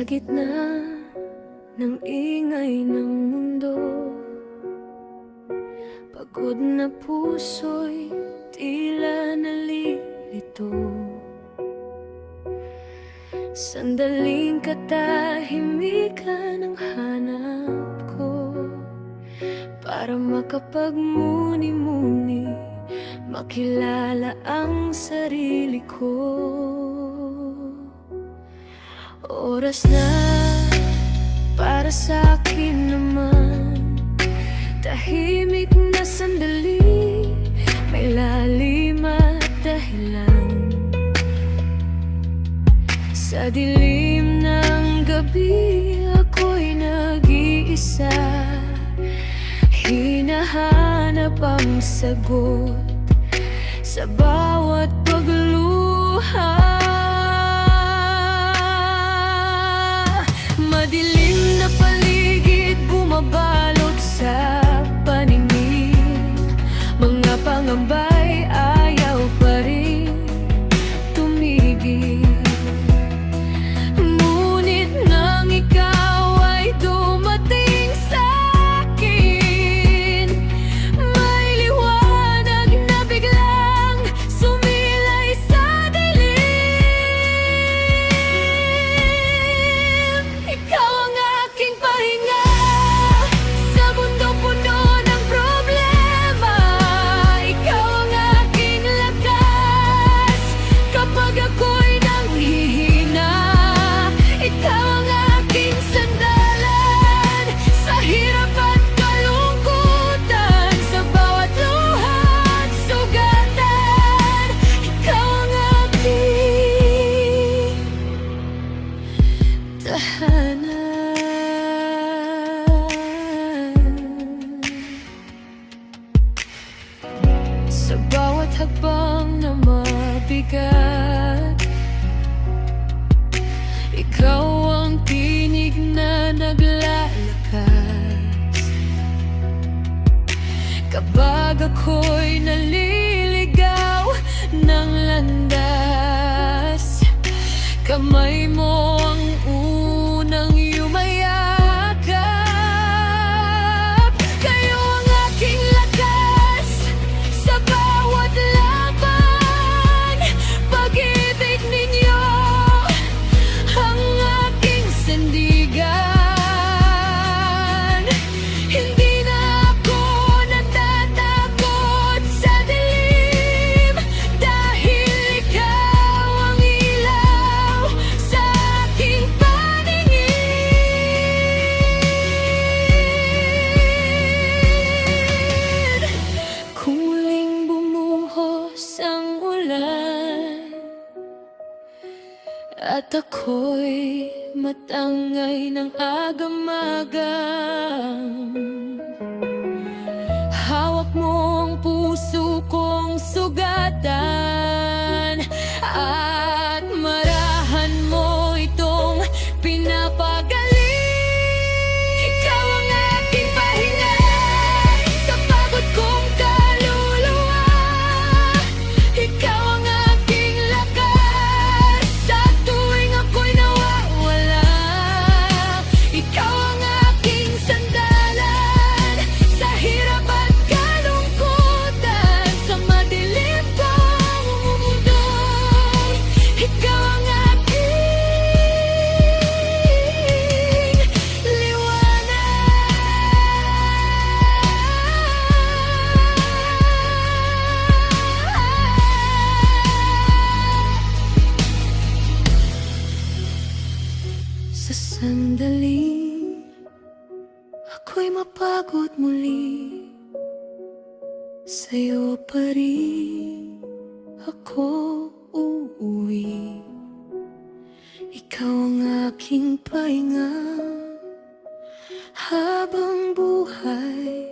gitna ng ingay ng mundo, pagod na puso'y tila nalilito. Sandaling katahimikan ang hanap ko, para makapagmuni-muni, makilala ang sarili ko. Oras na para sa akin naman, tahimik na sandali, may lalim at dahilan. Sa dilim ng gabi, ako'y nag-iisa, hinahanap ang sagot sa bawat pagluha. Madilim na paligid, bumabalot sa paningin, mga pangamba'y ayaw pa rin tumigil. Ngunit nang ikaw ay dumating sa'kin, may liwanag na biglang sumilay sa dilim. Ikaw ang aking pahinga sa mundong puno ng problema. Ikaw ang aking lakas kapag ako'y nanghihina. Ikaw ang aking sandalan sa hirap at kalungkutan, sa bawat luha at sugatan. Ikaw ang aking tahanan. Sa bawat hakbang na mabigat, ikaw ang tinig na naglalakas. Kapag ako'y naliligaw ng landas, kamay mo ang unang yumayakap. Kayo ang aking lakas sa bawat laban. Pag-ibig ninyo ang aking sandigan. Hindi na ako natatakot sa dilim, dahil ikaw ang ilaw sa aking paningin. Kung muling bumuhos ang ulan at ako'y matangay ng agam-agam, hawak mo ang puso kong sugatan at marahan mo itong pinapagaling. Ikaw ang aking pahinga sa pagod kong kaluluwa. Ikaw ang aking lakas sa tuwing ako'y nawawala. Ikaw ang aking sandalan sa hirap at kalungkutan, sa madilim kong mundo. Ikaw ang aking liwanag. Sa sandaling ako'y mapagod muli, sa'yo pa rin ako uuwi. Ikaw ang aking pahinga habang buhay